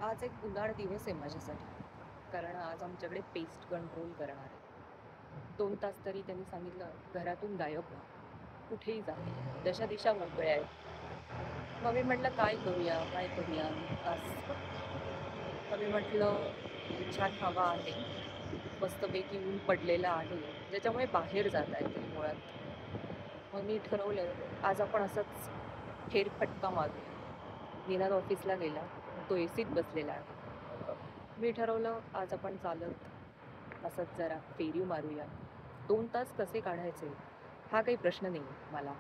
आज एक उदार दिवस आहे माझ्यासाठी. कारण आज आमच्याकडे पेस्ट कंट्रोल करणार आहे. 2 तास तरी त्यांनी सांगितलं, घरातून गायब व्हा. कुठेही जा. जशा दिशा मोकळ्या आहेत. मग मी म्हटलं काय करूया, काय करूया? तास. मग मी म्हटलं छान हवा आहे. मस्तपैकी ऊन पडलेलं आहे. ज्याच्यामुळे बाहेर जाता येतंय मुळात. मग मी ठरवलं आज आपण असंच फेरफटका मारूया. निनाद ऑफिसला गेला. तो एसीत बसलेला आहे. मी ठरवलं आज आपण चालत असंच जरा फेरी मारूया. 2 तास कसे काढायचे हा काही प्रश्न नाही मला.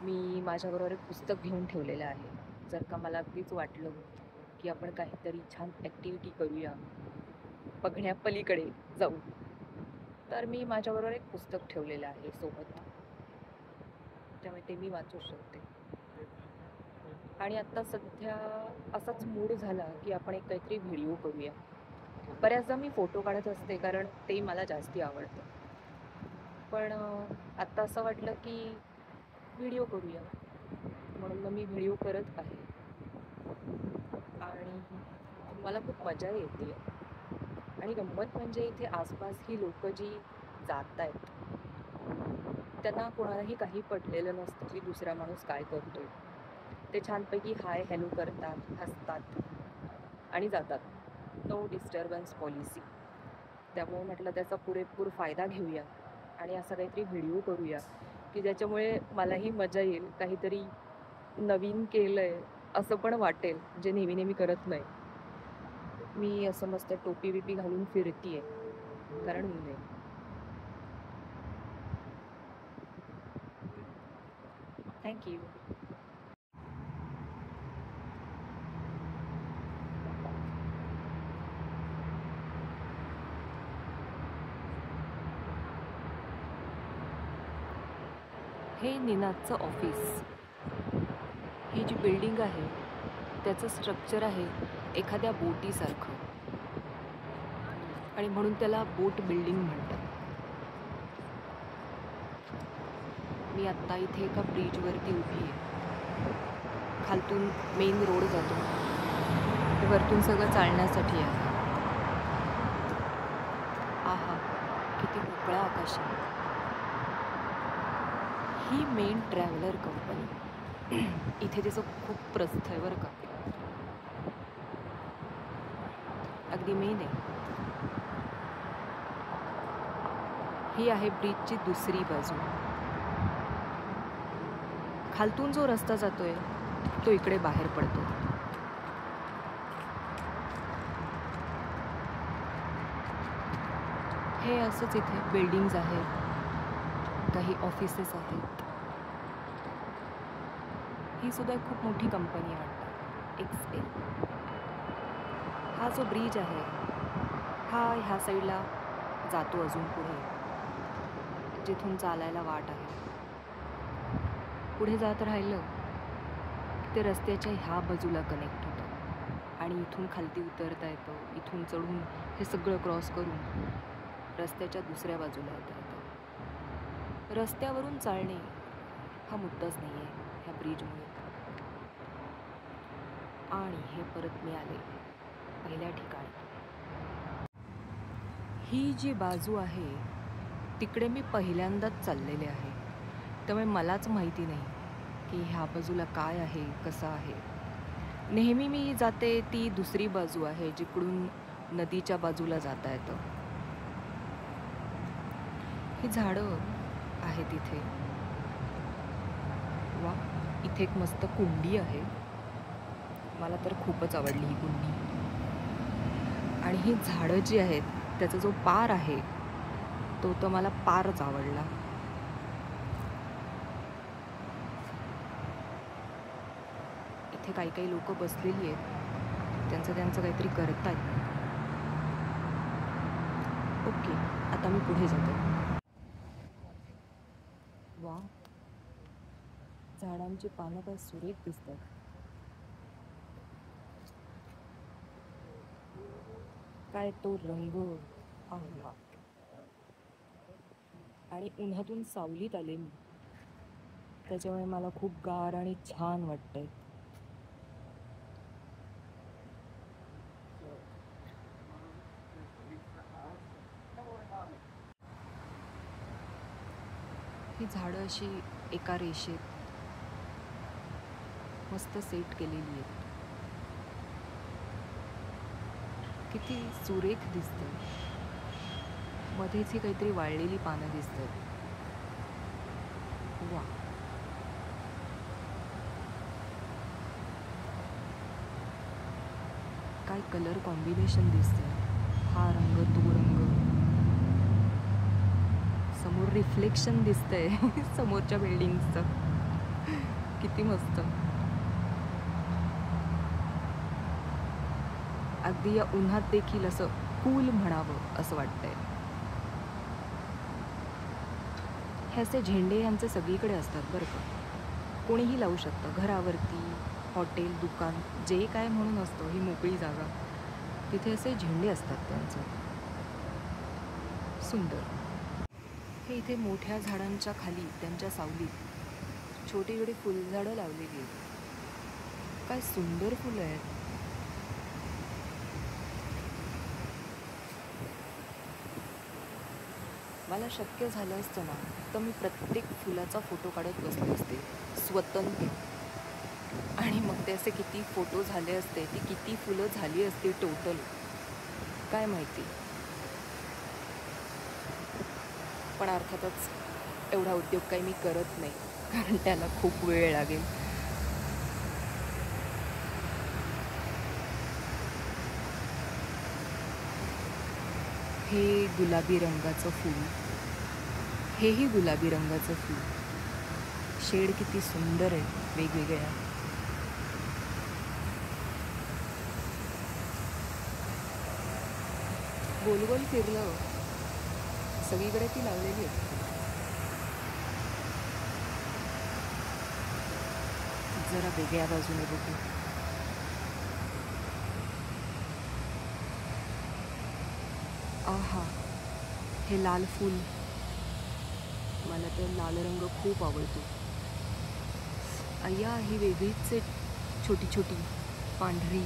मी माझ्याबरोबर एक पुस्तक घेऊन ठेवलेलं आहे. जर का मला अगदीच वाटलं की आपण काहीतरी छान ॲक्टिव्हिटी करूया, बघण्यापलीकडे जाऊ, तर मी माझ्याबरोबर एक पुस्तक ठेवलेलं आहे सोबत. त्यामुळे ते मी वाचू शकते. आणि आत्ता सध्या असाच मूड झाला की आपण एक काहीतरी व्हिडिओ करूया. बऱ्याचदा मी फोटो काढत असते कारण ते मला जास्ती आवडतं. पण आत्ता असं वाटलं की व्हिडिओ करूया. म्हणून मग मी व्हिडिओ करत आहे. आणि मला खूप मजा येते. आणि गंमत म्हणजे इथे आसपास ही लोकं जी जात आहेत, त्यांना कोणालाही काही पडलेलं नसतं की दुसरा माणूस काय करतोय. ते छानपैकी हाय हॅलो करतात, हसतात आणि जातात. No disturbance policy. त्यामुळे म्हटलं त्याचा पुरेपूर फायदा घेऊया आणि असा काहीतरी व्हिडिओ करूया की ज्याच्यामुळे मलाही मजा येईल. काहीतरी नवीन केलंय असं पण वाटेल, जे नेहमी नेहमी करत नाही. मी असं मस्त टोपी बिपी घालून फिरतीये कारण ऊन आहे. थँक्यू. हे निनादचं ऑफिस. ही जी बिल्डिंग आहे त्याचं स्ट्रक्चर आहे एखाद्या बोटीसारखं आणि म्हणून त्याला बोट बिल्डिंग म्हणतात. मी आत्ता इथे एका ब्रिजवरती उभी आहे. खालतून मेन रोड जातो. वरतून सगळं चालण्यासाठी आहे. आहा, किती मोकळं आकाश आहे. ही मेन ट्रॅव्हलर कंपनी. इथे तिचं खूप प्रस्थ आहे बरं का. अगदी मेन आहे. ही आहे ब्रिजची दुसरी बाजू. खालतून जो रस्ता जातोय तो इकडे बाहेर पडतो. हे असंच इथे बिल्डिंग्स आहेत, काही ऑफिसेस आहेत. ही सुद्धा खूप मोठी कंपनी आहे वाटतं, एक्सपेल. हा जो ब्रिज आहे हा ह्या साईडला जातो अजून पुढे, जिथून चालायला वाट आहे. पुढे जात राहिलं ते रस्त्याच्या ह्या बाजूला कनेक्ट होतं आणि इथून खालती उतरता येतं. इथून चढून हे सगळं क्रॉस करून रस्त्याच्या दुसऱ्या बाजूला येता येतं. रस्त्यावरून चालणे हा मुद्दाच नाही आहे ह्या ब्रिजमुळे. आणि हे परत मी आले पहिल्या ठिकाणी. ही जी बाजू आहे तिकडे मी पहिल्यांदाच चाललेले आहे. त्यामुळे मलाच माहिती नाही की ह्या बाजूला काय आहे, कसं आहे. नेहमी मी जाते ती दुसरी बाजू आहे जिकडून नदीच्या बाजूला जाता येतं. ही झाडं आहेत इथे. वा, इथे एक मस्त कुंडी आहे. मला तर खूपच आवडली ही कुंडी. आणि ही झाडं जी आहेत त्याचा जो पार आहे तो तर मला पारच आवडला. इथे काही काही लोक बसलेली आहेत, त्यांचं काहीतरी करतायत. ओके, आता मी पुढे जाते. वा, झाडांची पानं काय सुरेख दिसतात. काय तो रंग. आहा. आणि उन्हातून सावलीत आले मी, त्याच्यामुळे मला खूप गार आणि छान वाटतंय. ही झाडं अशी एका रेषेत मस्त सेट केलेली आहेत. किती सुरेख दिसतं. मध्येच ही काहीतरी वाळलेली पानं दिसतात. वा, काय कलर कॉम्बिनेशन दिसतंय. हा रंग, तो रंग, समोर रिफ्लेक्शन दिसतंय समोरच्या बिल्डिंगचं. किती मस्त. अगदी या उन्हात देखील असं कूल म्हणावं असं वाटतंय. हे असे झेंडे यांचे सगळीकडे असतात बरं का. कोणीही लावू शकतं. घरावरती, हॉटेल, दुकान, जे काय म्हणून असतं, ही मोकळी जागा, तिथे असे झेंडे असतात त्यांचे. सुंदर. हे इथे मोठ्या झाडांच्या खाली, त्यांच्या सावलीत छोटी छोटी फुलझाडं लावलेली आहेत. काय सुंदर फुलं आहेत. मला शक्य झालं असतं ना तर मी प्रत्येक फुलाचा फोटो काढत बसले असते स्वतंत्र. आणि मग ते असे किती फोटो झाले असते, ती किती फुलं झाली असती टोटल, काय माहिती. पण अर्थातच एवढा उद्योग काही मी करत नाही, कारण त्याला खूप वेळ लागेल. हे गुलाबी रंगाचं फूल, हेही गुलाबी रंगाचं फूल. शेड किती सुंदर आहे वेगवेगळ्या. गोल गोल फिरलं, सगळीकडे ती लावलेली आहे. जरा वेगळ्या बाजूने बघू. आहा, हे लाल फूल, मला तर लाल रंग खूप आवडतो. अय्या, ही वेगळीच आहे, छोटी छोटी पांढरी.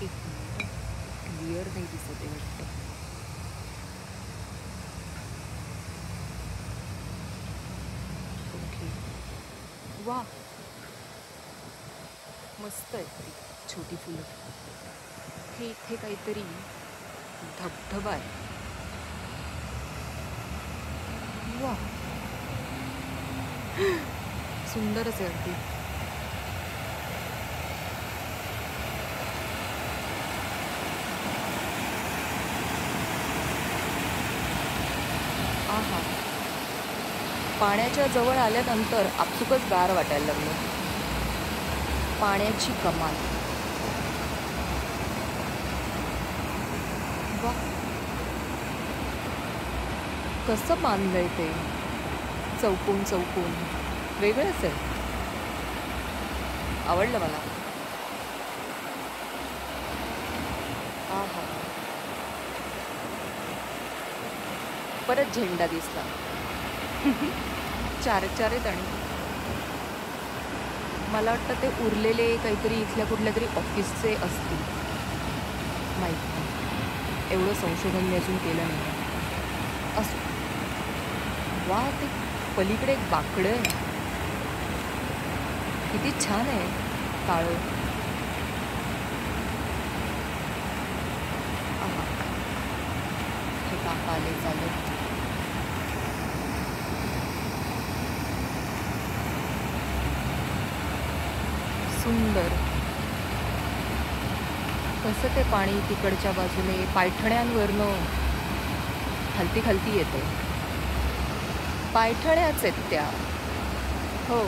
एक मिनिट, क्लिअर नाही दिसत आहे वाटतं. ओके, वा, मस्त आहे ती छोटी फुलं. हे इथे काहीतरी धबधबा आहे. वा, सुंदरच आहे अगदी. आहा, पाण्याच्या जवळ आल्यानंतर आपसुकच गार वाटायला लागलं. पाण्याची कमाल. वा, कसं बांधलंय ते, चौकोन चौकोन, वेगळंच आहे. आवडलं मला. आहा, परत झेंडा दिसला. चार चार आहेत. आणि मला वाटतं ते उरलेले काहीतरी इथल्या कुठल्या तरी ऑफिसचे असतील, माहीत नाही. एवढं संशोधन मी अजून केलं नाही. असो. वा, ते पलीकडे एक बाकडं आहे, किती छान आहे, काळं. आहा, हे काका आले चालत. सुंदर. कसं ते पाणी तिकडच्या बाजूने पायठण्यांवरनं खालती खालती येते. पायठण्याच आहेत त्या. हो.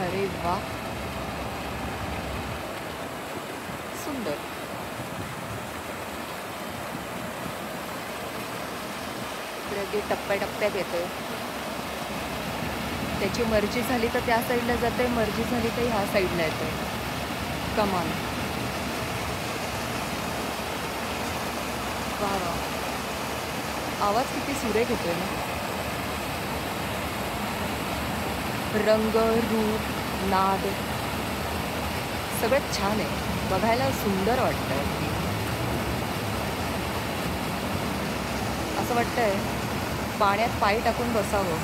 अरे वा, सुंदर. इकडे अगदी टप्प्याटप्प्यात येते. त्याची मर्जी झाली तर त्या साईडला जाते, मर्जी झाली तर ह्या साईडला येते. कमाल. वा वा, आवाज किती सुरेख येतोय ना. रंग, रूप, नाद सगळं छान आहे, बघायला सुंदर वाटतंय. असं वाटतंय पाण्यात पाय टाकून बसावं,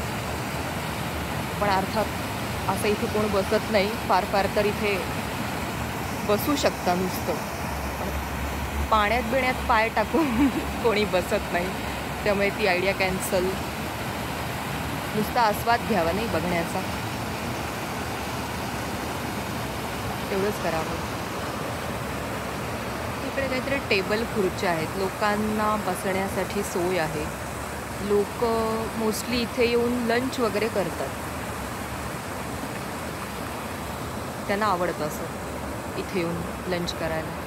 पण अर्थात असं इथे कोण बसत नाही. फार फार तर इथे बसू शकता नुसतं, पण पाण्यात बिण्यात पाय टाकून कोणी बसत नाही. त्यामुळे ती आयडिया कॅन्सल. नुसता आस्वाद घ्यावा नाही बघण्याचा, तेवढंच करावं. इकडे काहीतरी टेबल खुर्च्या आहेत, लोकांना बसण्यासाठी सोय आहे. लोक मोस्टली इथे येऊन लंच वगैरे करतात. त्यांना आवडतं असं इथे येऊन लंच करायला.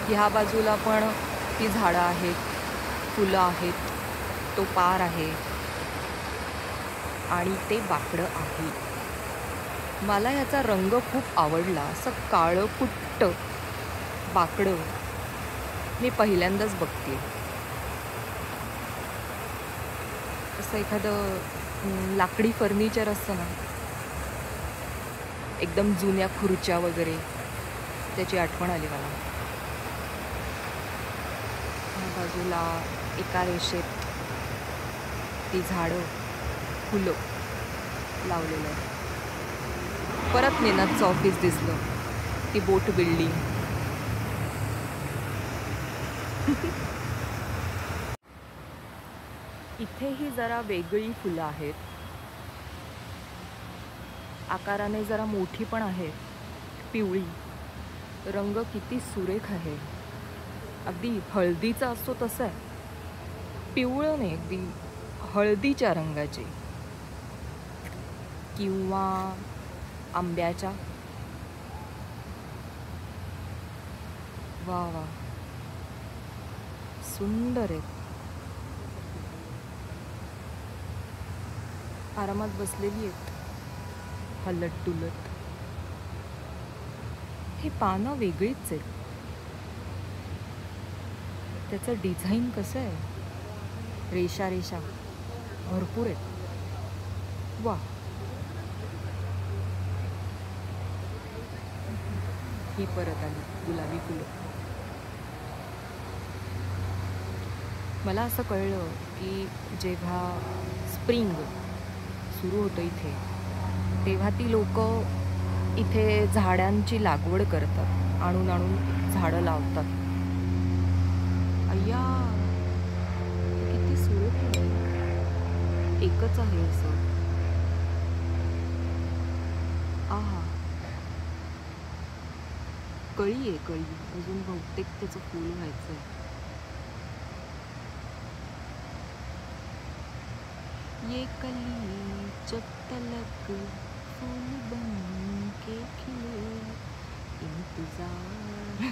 ह्या बाजूला पण ती झाडं आहेत, फुलं आहेत, तो पार आहे आणि ते बाकडं आहे. मला ह्याचा रंग खूप आवडला. असं काळं कुट्ट बाकडं मी पहिल्यांदाच बघते. असं एखादं लाकडी फर्निचर असतं ना, एकदम जुन्या खुर्च्या वगैरे, त्याची आठवण आली मला. बाजूला एका रेषेत ती झाडं, फुलं लावलेलं आहे. परत नेनाचं ऑफिस दिसलं, ती बोट बिल्डिंग. इथेही जरा वेगळी फुलं आहेत, आकाराने जरा मोठी पण आहेत, पिवळी. रंग किती सुरेख आहे, अगदी हळदीचा असतो तसं आहे. पिवळं नाही, अगदी हळदीच्या रंगाचे किंवा आंब्याच्या. वा वा, सुंदर आहेत. आरामात बसलेली आहेत, हलत डुलत. हे पानं वेगळीच आहेत. त्याचं डिझाईन कसं आहे, रेषा रेषा भरपूर आहेत. वा, ही परत आली गुलाबी फुलं. मला असं कळलं की जेव्हा स्प्रिंग सुरू होतं इथे, तेव्हा ती लोक इथे झाडांची लागवड करतात, आणून आणून झाडं लावतात. अय्या, किती सुरेख आहे. एकच आहे असं. आहा, कळी आहे, कळी. अजून बहुतेक त्याचं फूल व्हायचं आहे. ये कली जब तलक फूल बन के खिले, इंतजार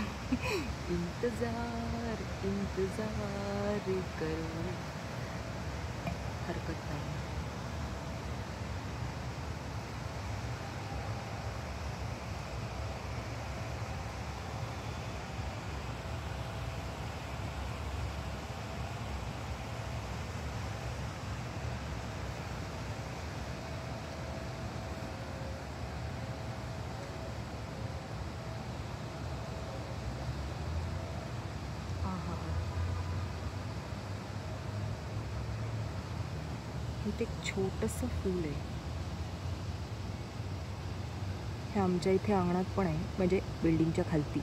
इंतजार इंतजार करो. हरकत नाही. इथे एक छोटंसं फूल आहे. हे आमच्या इथे अंगणात पण आहे, म्हणजे बिल्डिंगच्या खालती.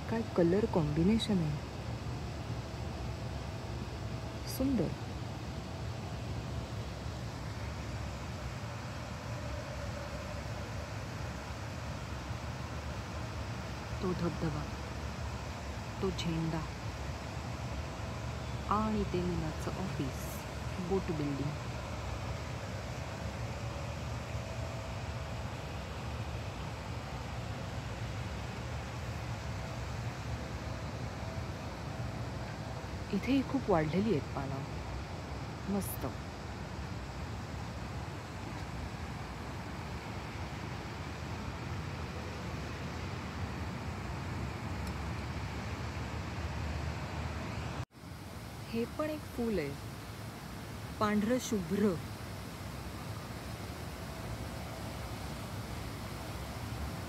काय कलर कॉम्बिनेशन आहे, सुंदर. तो धबधबा, तो झेंडा आणि ते मीनाचं ऑफिस, बोट बिल्डिंग. इथेही खूप वाढलेली आहेत पानं, मस्त. हे पण एक फूल आहे, पांढरं शुभ्र,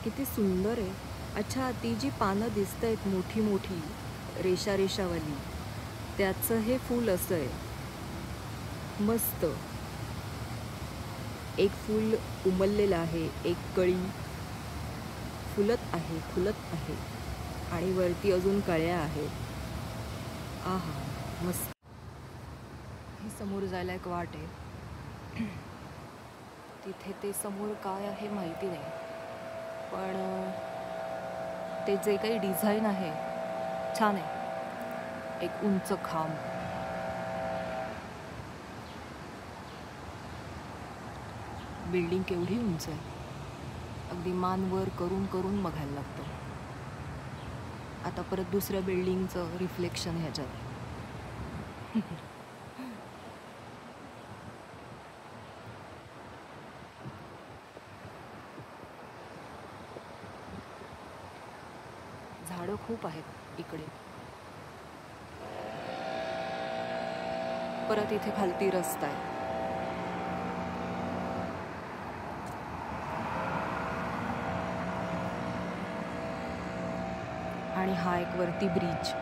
किती सुंदर आहे. अच्छा, ती जी पानं दिसत आहेत मोठी मोठी रेषा रेषावाली, त्याचं हे फूल असं आहे. मस्त. एक फूल उमललेलं आहे, एक कळी फुलत आहे आणि वरती अजून कळ्या आहेत. आहा, मस्त. हे समोर जायला एक वाट आहे. तिथे ते समोर काय आहे माहिती नाही, पण ते जे काही डिझाईन आहे छान आहे. एक उंच खांब, बिल्डिंग केवढी उंच आहे. अगदी मान वर करून करून बघायला लागतं. आता परत दुसऱ्या बिल्डिंगचं रिफ्लेक्शन ह्याच्यात. झाडं खूप आहेत इकडे. परत इथे खालती रस्ता आहे. आणि हा एक वरती ब्रिज.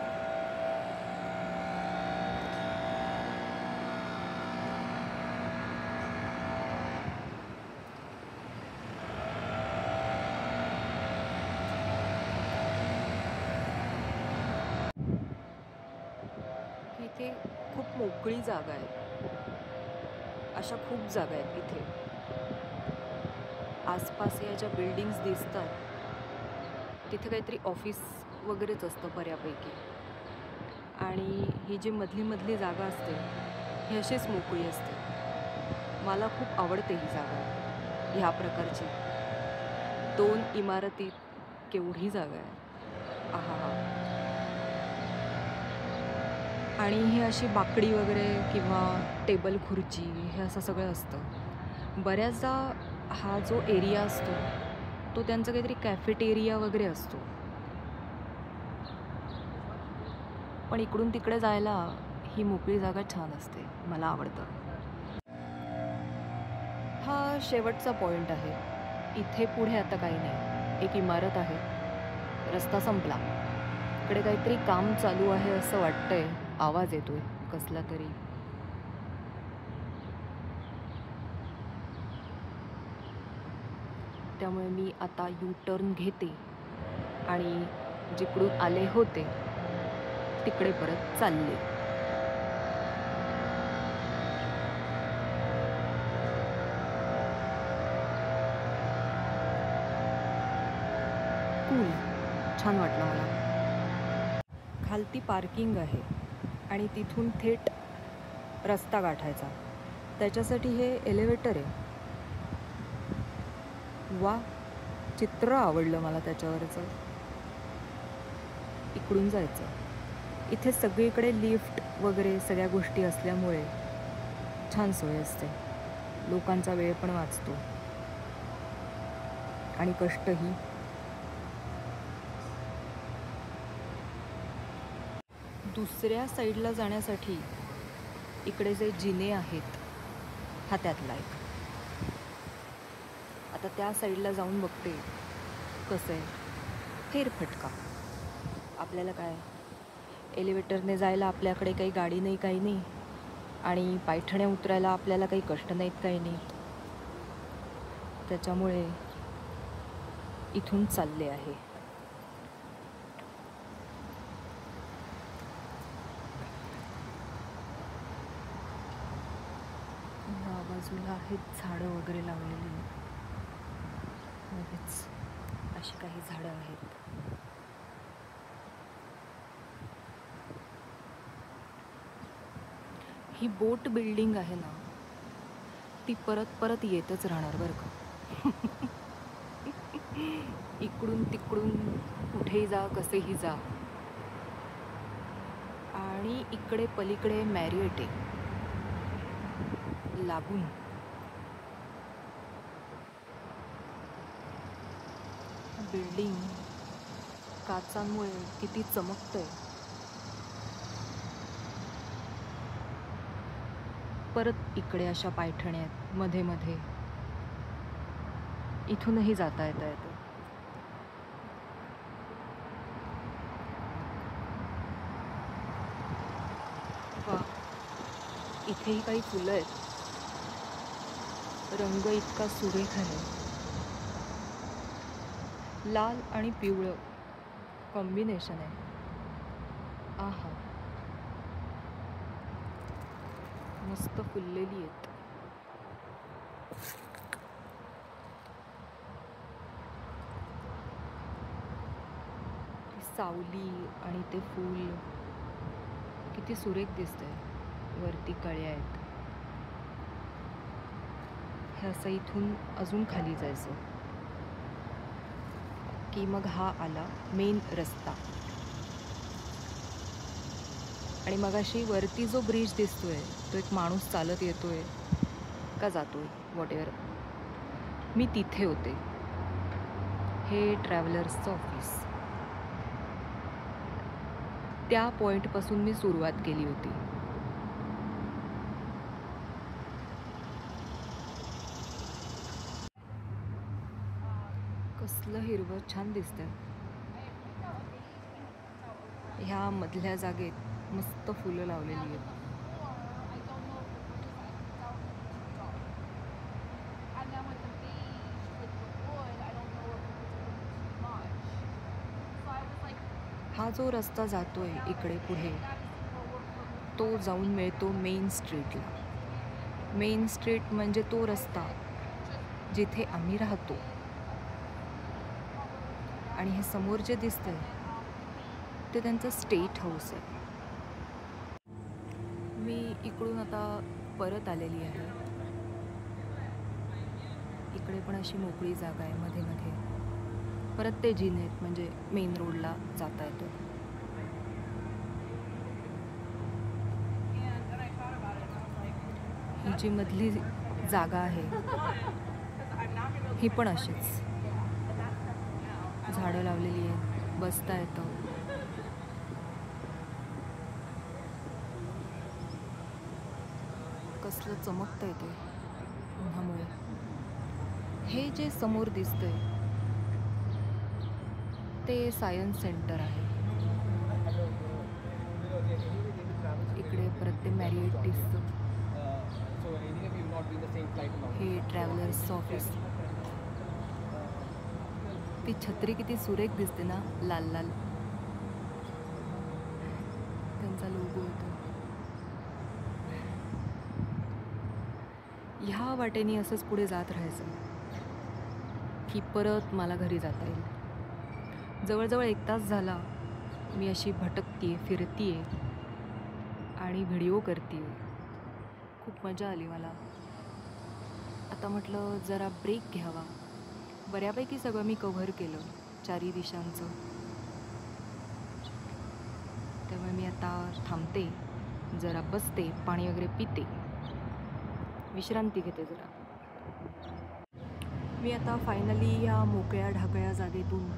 इथे खूप मोकळी जागा आहे. अशा खूप जागा आहेत इथे. आसपास या ज्या बिल्डिंग्स दिसतात तिथे काहीतरी ऑफिस वगैरेच असतं बऱ्यापैकी. आणि ही जी मधली जागा असते ही अशीच मोकळी असते. मला खूप आवडते ही जागा, ह्या प्रकारची. 2 इमारतीत केवढी जागा आहे. आहा. आणि ही अशी बाकडी वगैरे किंवा टेबल खुर्ची हे असं सगळं असतं. बऱ्याचदा हा जो एरिया असतो तो त्यांचा काहीतरी कॅफेटेरिया वगैरे असतो. पण इकडून तिकडे जायला ही मोकळी जागा छान असते, मला आवडतं. हा शेवटचा पॉइंट आहे. इथे पुढे आता काही नाही. एक इमारत आहे, रस्ता संपला. इकडे काहीतरी काम चालू आहे असं वाटतंय. आवाज येतोय कसला तरी. त्यामुळे मी आता यू टर्न घेते आणि जिकडून आले होते तिकडे परत चालले. कूल, छान वाटलं मला. खालती पार्किंग आहे आणि तिथून थेट रस्ता गाठायचा. त्याच्यासाठी हे एलिव्हेटर आहे. वा, चित्र आवडलं मला त्याच्यावरचं. इकडून जायचं. इथे सगळीकडे लिफ्ट वगैरे सगळ्या गोष्टी असल्यामुळे छान सोय असते. लोकांचा वेळ पण वाचतो आणि कष्टही. दुसऱ्या साईडला जाण्यासाठी इकडे जे जिने आहेत हा त्यातला एक. आता त्या साईडला जाऊन बघते कसं आहे. फेरफटका. आपल्याला काय, एलिव्हेटरने जायला आपल्याकडे काही गाडी नाही, काही नाही. आणि पायथ्याने उतरायला आपल्याला काही कष्ट नाहीत, काही नाही. त्याच्यामुळे इथून चालले आहे. या बाजूला आहेत झाडं वगैरे लावलेली. अशी काही झाडं आहेत. ही बोट बिल्डिंग आहे ना, ती परत परत येतच राहणार बरं का. इकडून तिकडून कुठेही जा, कसेही जा. आणि इकडे पलीकडे मॅरियट आहे लागून. बिल्डिंग काचांमुळे किती चमकतंय. परत इकडे अशा पायठण्या आहेत मध्ये मध्ये, इथूनही जाता येतं. वा, इथेही काही फुलं आहेत. रंग इतका सुरेख आहे. लाल आणि पिवळं कॉम्बिनेशन आहे. आहा, मस्त फुललेली आहेत. ती सावली आणि ते फूल किती सुरेख दिसतंय. वरती कळ्या आहेत. हे असं इथून अजून खाली जायचं की मग हा आला मेन रस्ता. आणि मग अशी वरती जो ब्रिज दिसतोय तो एक माणूस चालत येतोय का जातोय व्हॉट एव्हर, मी तिथे होते. हे ट्रॅव्हलर्सचं ऑफिस. त्या पॉईंटपासून मी सुरुवात केली होती. कसलं हिरवं छान दिसतंय. ह्या मधल्या जागेत मस्त फुलं लावलेली आहेत. हा जो रस्ता जातोय इकडे पुढे, तो जाऊन मिळतो मेन स्ट्रीटला. मेन स्ट्रीट म्हणजे तो रस्ता जिथे आम्ही राहतो. आणि हे समोर जे दिसतंय ते त्यांचं स्टेट हाऊस आहे. मी इकडून आता परत आलेली आहे. इकडे पण अशी मोकळी जागा आहे मध्ये मध्ये. परत ते जिने आहेत म्हणजे मेन रोडला जाता येतं. ही जी मधली जागा आहे ही पण अशीच झाडं लावलेली आहेत, बसता येतं. कसलं चमकतंय ते उन्हामुळे. हे जे समोर दिसतंय ते सायन्स सेंटर आहे. इकडे परत ते मॅरिएटिसचं हे ट्रॅव्हलर्सचं ऑफिस. ती छत्री किती सुरेख दिसते ना, लाल लाल. त्यांचा लोगो होतो. ह्या वाटेने असंच पुढे जात राहायचं की परत मला घरी जाता येईल. जवळजवळ 1 तास झाला मी अशी भटकतीये, फिरतीये आणि व्हिडिओ करतीये. खूप मजा आली मला. आता म्हटलं जरा ब्रेक घ्यावा. बऱ्यापैकी सगळं मी कव्हर केलं 4 दिशांचं. त्यामुळे मी आता थांबते, जरा बसते, पाणी वगैरे पिते, विश्रांती घेते जरा. मी आता फायनली या मोकळ्या ढाकळ्या जागेतून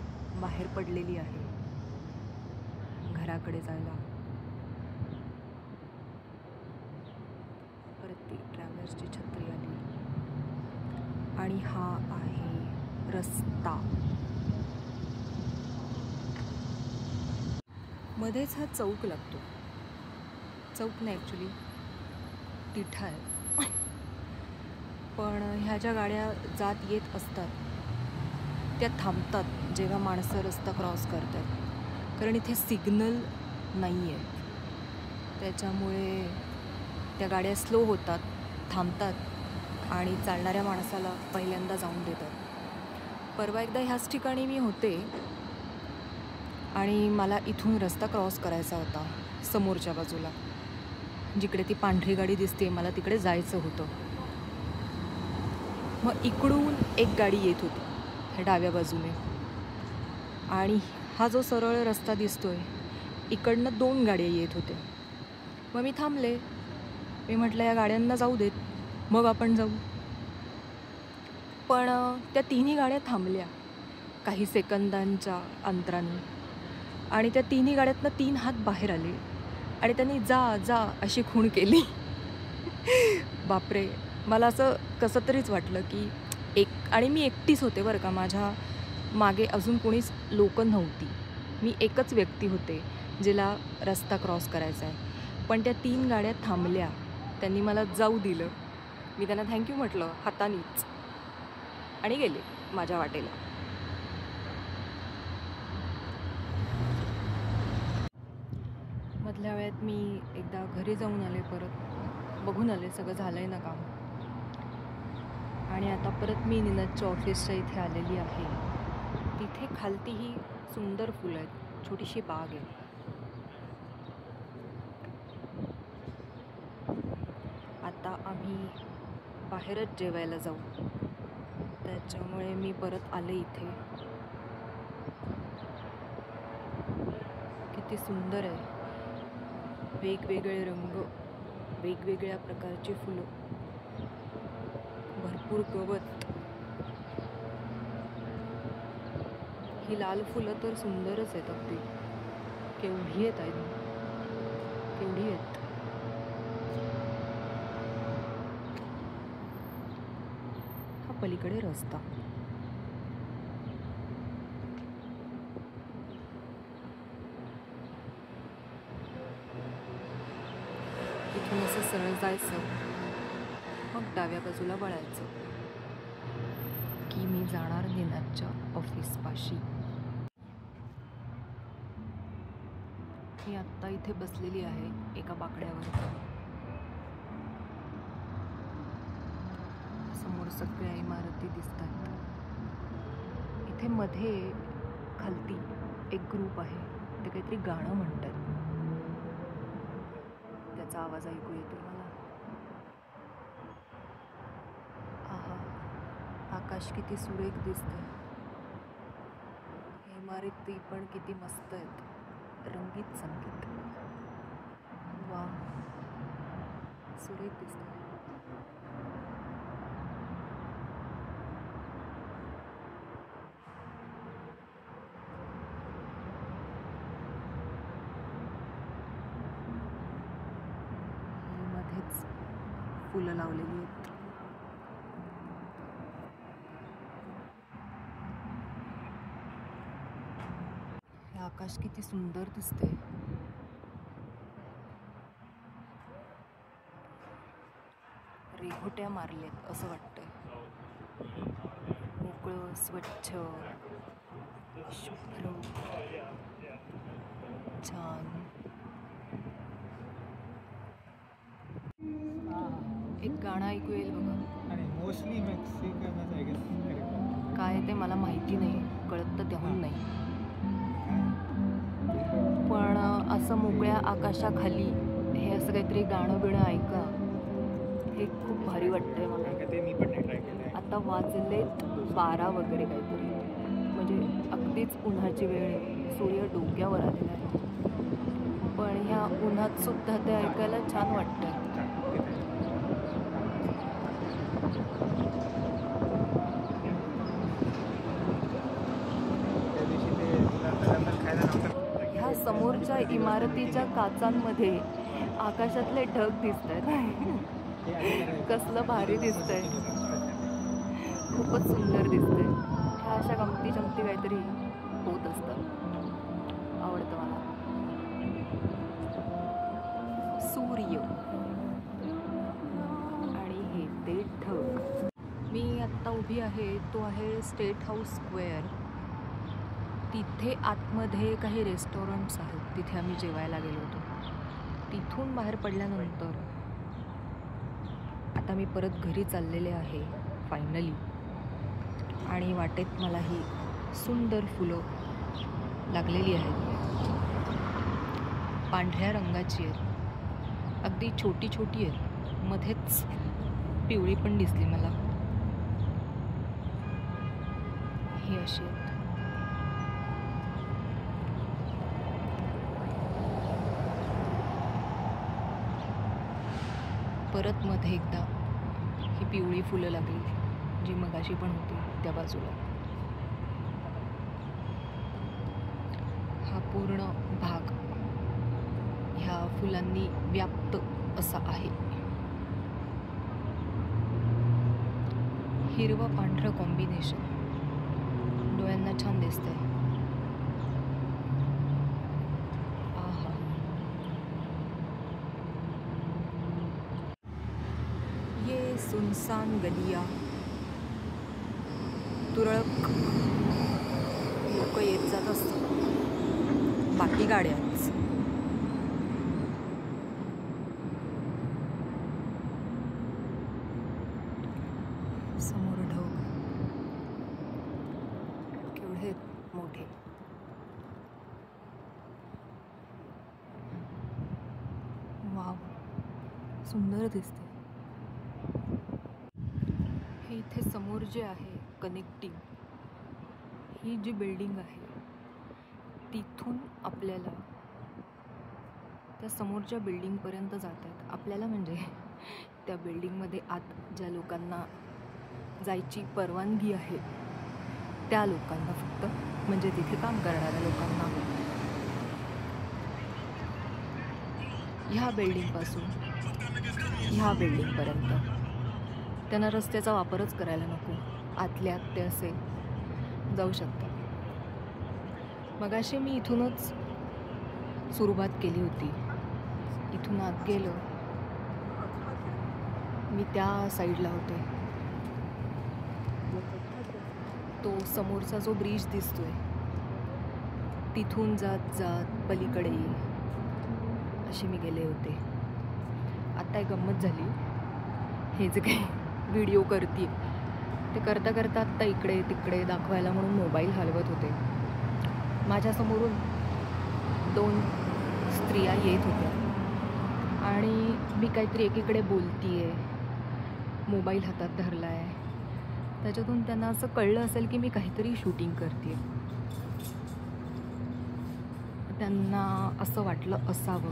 बाहेर पडलेली आहे घराकडे जायला. परत ती ट्रॅव्हलर्सची छत्री आली आणि हा आहे रस्ता. मध्येच हा चौक लागतो. चौक नाही ॲक्च्युली, तिठा आहे. पण ह्या ज्या गाड्या जात येत असतात त्या थांबतात जेव्हा माणसं रस्ता क्रॉस करतात. कारण इथे सिग्नल नाही आहे, त्याच्यामुळे त्या गाड्या स्लो होतात, थांबतात आणि चालणाऱ्या माणसाला पहिल्यांदा जाऊन देतात. परवा एकदा ह्याच ठिकाणी मी होते आणि मला इथून रस्ता क्रॉस करायचा होता समोरच्या बाजूला. जिकडे ती पांढरी गाडी दिसते मला तिकडे जायचं होतं. मग इकडून एक गाडी येत होती ह्या डाव्या बाजूने आणि हा जो सरळ रस्ता दिसतोय इकडनं 2 गाड्या येत होत्या. मग मी थांबले. मी म्हटलं या गाड्यांना जाऊ देत, मग आपण जाऊ. पण त्या 3ही गाड्या थांबल्या काही सेकंदांच्या अंतराने आणि त्या 3ही गाड्यातनं 3 हात बाहेर आले आणि त्यांनी जा जा अशी खूण केली. बापरे, मला असं कसं तरीच वाटलं की आणि मी एकटीच होते बरं का, माझ्या मागे अजून कोणीच लोकं नव्हती. मी एकच व्यक्ती होते जिला रस्ता क्रॉस करायचा आहे. पण त्या 3 गाड्या थांबल्या, त्यांनी मला जाऊ दिलं. मी त्यांना थँक्यू म्हटलं हातानीच आणि गेले माझ्या वाटेला. मधल्या वेळात मी एकदा घरी जाऊन आले, परत बघून आले सगळं झालं आहे ना काम. आणि आता परत मी निनादच्या ऑफिसच्या इथे आलेली आहे. तिथे खालती ही सुंदर फुलं आहेत, छोटीशी बाग आहे. आता आम्ही बाहेरच जेवायला जाऊ, त्याच्यामुळे मी परत आले इथे. किती सुंदर आहे, वेगवेगळे रंग, वेगवेगळ्या प्रकारची फुलं, भरपूर गवत. ही लाल फुलं तर सुंदरच आहेत अगदी. केवढी आहेत आई, केवढी आहेत. हा पलीकडे रस्ता. इथून असं सरळ जायचं, मग डाव्या बाजूला वळायचं की मी जाणार निनादच्या ऑफिसपाशी. मी आत्ता इथे बसलेली आहे एका बाकड्यावर. समोर सगळ्या इमारती दिसतात. इथे मध्ये खालती एक ग्रुप आहे, ते काहीतरी गाणं म्हणतात. त्याचा आवाज ऐकू येतो मला. आहा, आकाश किती सुरेख दिसतंय. इमारती पण किती मस्त आहेत, रंगीत संगीत. वा, सुरेख दिसतंय. मध्येच फुलं लावलेली आहेत. हे आकाश किती सुंदर दिसते. रेघोट्या मारलेत असं वाटतंय. मोकळं, स्वच्छ, शुभ्र, छान. एक गाणं ऐकू येईल बघा. आणि मोस्टली मेक्सिकनच आहे का? काय ते मला माहिती नाही, कळत तर त्याहून नाही. पण असं मोकळ्या आकाशाखाली हे असं काहीतरी गाणं बिणं ऐका, हे खूप भारी वाटतंय मला. ते मी पण नाही ट्राय केलं. आता वाजलेत 12 वगैरे काहीतरी, म्हणजे अगदीच उन्हाची वेळ आहे. सूर्य डोक्यावर आलेला आहे, पण ह्या उन्हात सुद्धा ते ऐकायला छान वाटतं. ह्या समोरच्या इमारतीच्या काचांमध्ये आकाशातले ढग दिसत आहेत. कसलं भारी दिसतंय, खूपच सुंदर दिसतंय. ह्या अशा गमती जमती काहीतरी होत असतात, आवडतं मला. सूर्य आणि हे ते ढग. मी आत्ता उभी आहे, तो आहे स्टेट हाऊस स्क्वेअर. तिथे आतमध्ये काही रेस्टॉरंट्स आहेत, तिथे आम्ही जेवायला गेलो होतो. तिथून बाहेर पडल्यानंतर आता मी परत घरी चाललेले आहे फायनली. आणि वाटेत मला ही सुंदर फुलं लागलेली आहेत, पांढऱ्या रंगाची आहेत, अगदी छोटी छोटी आहेत. मध्येच पिवळी पण दिसली मला. ही अशी आहेत. परत मध्ये एकदा ही पिवळी फुलं लागली, जी मगाशी पण होती त्या बाजूला. हा पूर्ण भाग ह्या फुलांनी व्याप्त असा आहे. हिरवं पांढरं कॉम्बिनेशन डोळ्यांना छान दिसतंय. आहा. ये सुनसान गलिया, तुरळक लोक येत जात असतात, बाकी गाड्याच. समोर ढग केवढे मोठे. वाव, सुंदर दिसते. हे इथे समोर जे आहे कनेक्टिंग, ही जी बिल्डिंग आहे तिथून आपल्याला त्या समोरच्या बिल्डिंगपर्यंत जातात. आपल्याला म्हणजे त्या बिल्डिंगमध्ये आत ज्या लोकांना जायची परवानगी आहे त्या लोकांना फक्त, म्हणजे तिथे काम करणाऱ्या लोकांना. ह्या बिल्डिंगपासून ह्या बिल्डिंगपर्यंत त्यांना रस्त्याचा वापरच करायला नको. आतल्या आत ते असे जाऊ शकतात. मगाशी मी इथूनच सुरुवात केली होती. इथून आत गेलं, मी त्या साईडला होते. तो समोरचा जो ब्रिज दिसतोय तिथून जात जात पलीकडे अशी मी गेले होते. आत्ता एक गंमत झाली. हे जे काही व्हिडिओ करते ते करता करता आत्ता इकडे तिकडे दाखवायला म्हणून मोबाईल हलवत होते. माझ्यासमोरून 2 स्त्रिया येत होत्या आणि मी काहीतरी एकीकडे बोलतीये, मोबाईल हातात धरला आहे. त्याच्यातून त्यांना असं कळलं असेल की मी काहीतरी शूटिंग करते. त्यांना असं वाटलं असावं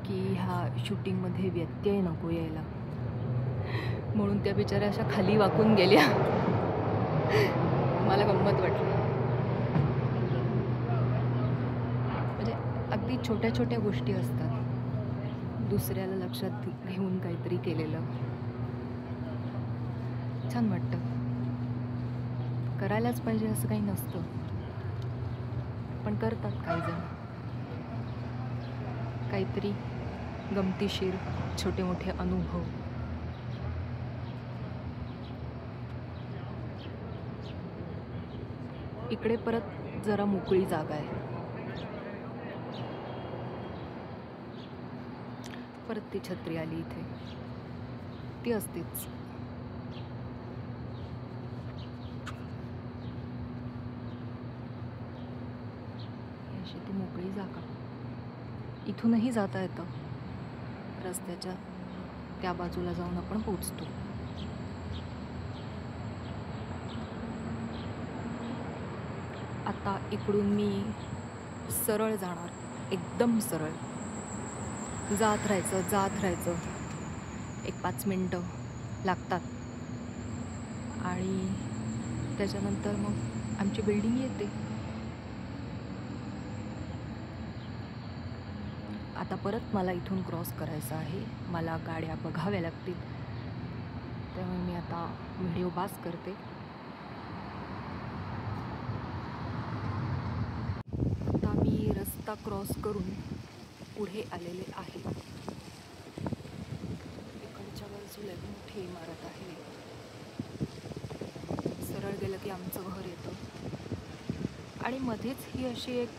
की ह्या शूटिंगमध्ये व्यत्यय नको यायला, म्हणून त्या बिचाऱ्या अशा खाली वाकून गेल्या. मला गंमत वाटली. म्हणजे अगदी छोट्या छोट्या गोष्टी असतात, दुसऱ्याला लक्षात घेऊन काहीतरी केलेलं छान वाटतं. करायलाच पाहिजे असं काही नसतं, पण करतात काही जण. काहीतरी गमतीशीर छोटे मोठे अनुभव. इकडे परत जरा मोकळी जागा आहे. परत ती छत्री आली इथे, ती असतेच. अशी ती मोकळी जागा. इथूनही जाता येतं, रस्त्याच्या त्या बाजूला जाऊन आपण पोचतो. आता इकडून मी सरळ जाणार, एकदम सरळ. जात राहायचं. एक 5 मिनटं लागतात आणि त्याच्यानंतर मग आमची बिल्डिंग येते. आता परत मला इथून क्रॉस करायचं आहे. मला गाड्या बघाव्या लागतील, त्यामुळे मी आता व्हिडिओ पास करते. आता मी रस्ता क्रॉस करून पुढे आलेले आहे. इकडच्या बाजूला एक मोठी इमारत आहे. सरळ गेलं की आमचं घर येतं आणि मध्येच ही अशी एक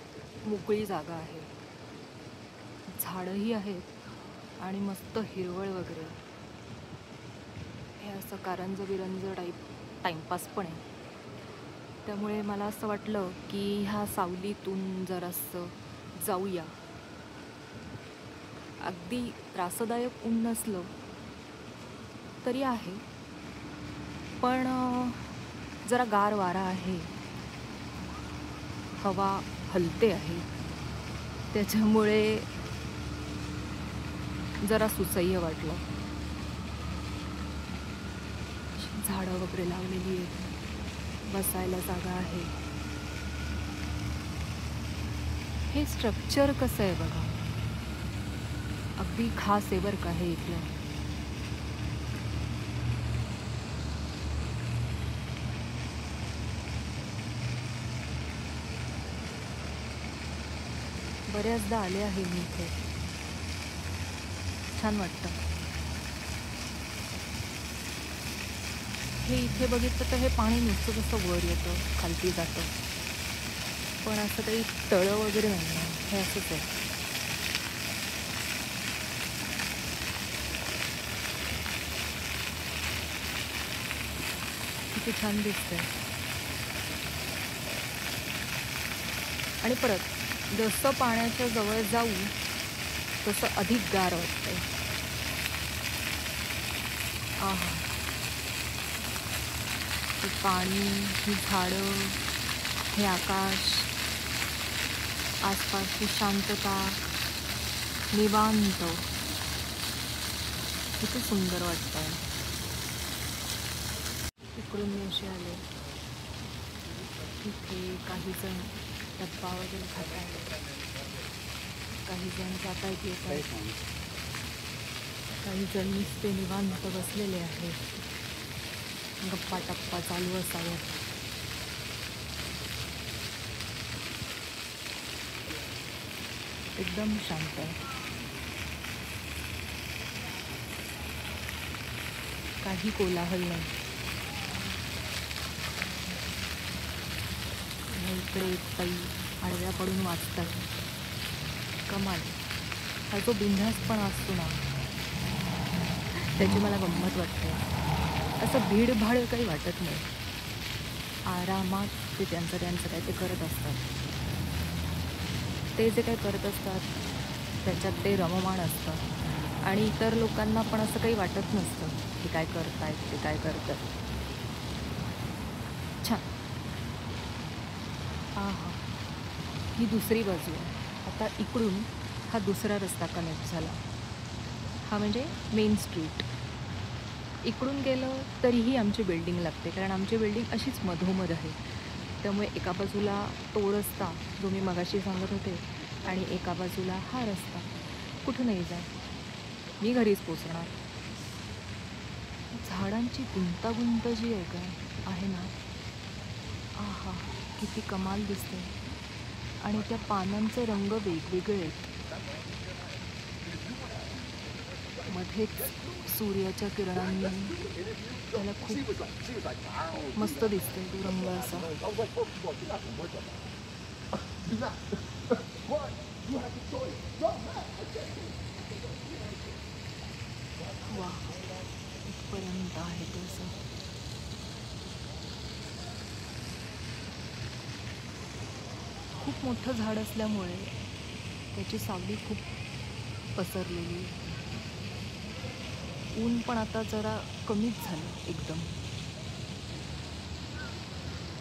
मोकळी जागा आहे. झाडंही आहेत आणि मस्त हिरवळ वगैरे. हे असं कारंज बिरंज टाईमपास पण आहे. त्यामुळे मला असं वाटलं की ह्या सावलीतून जरासं जाऊया. अगदी त्रासदायक ऊन नसलं तरी आहे, पण जरा गार वारा आहे, हवा हलते आहे, त्याच्यामुळे जरा सुसह्य वाटलं. झाडं वगैरे लावलेली आहेत, बसायला जागा आहे. हे स्ट्रक्चर कसं आहे बघा, अगदी खास आहे बरं का हे इथलं. बऱ्याचदा आले आहे मी इथे. छान वाटतं. हे इथे बघितलं तर हे पाणी नुसतं जसं वर येतं, खालती जातं. पण असं काही तळं वगैरे नाही आहे. हे असंच आहे. किती छान दिसतंय. आणि परत जसं पाण्याच्या जवळ जाऊ तसं अधिक गार वाटतंय. आहा, ते पाणी, ही झाडं, हे आकाश, आसपासची शांतता, निवांत, किती सुंदर वाटतंय. इकडून मी असे आले. इथे काही जण डब्बा वगैरे खात आहेत, काही जण जात आहेत येत आहेत, काही जण नुसते निवांत बसलेले आहेत. गप्पा टप्पा चालू असाव्यात. एकदम शांत आहे. काही कोलाहल नाही. इकडे एक ताई आडव्या पडून वाचतात. कमाल. हा जो बिनधास्तपणा असतो ना, त्याची मला गंमत वाटते. असं भीडभाड काही वाटत नाही. आरामात ते त्यांचं काय ते करत असतात. ते जे काही करत असतात त्याच्यात ते रममाण असतं. आणि इतर लोकांना पण असं काही वाटत नसतं की काय करतायत, ते काय करतात. छान. आहा, ही दुसरी बाजू आहे. आता इकडून हा दुसरा रस्ता कनेक्ट झाला. हा म्हणजे मेन स्ट्रीट. इकडून गेलं तरीही आमची बिल्डिंग लागते, कारण आमची बिल्डिंग अशीच मधोमध आहे. त्यामुळे एका बाजूला तो रस्ता जो मी मगाशी सांगत होते, आणि एका बाजूला हा रस्ता. कुठूनही जा, मी घरीच पोचणार. झाडांची गुंतागुंत जी आहे का आहे ना, आहा, किती कमाल दिसते. आणि त्या पानांचे रंग वेगवेगळे आहेत. मध्येच सूर्याच्या किरणांनी त्याला खूप मस्त दिसते तो रंग असा. वा, इथपर्यंत आहे ते असं. खूप मोठं झाड असल्यामुळे त्याची सावली खूप पसरलेली. ऊन पण आता जरा कमीच झालं. एकदम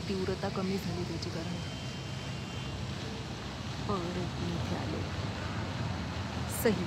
तीव्रता कमी झाली त्याची. कारण परत मी इथे आले. सही.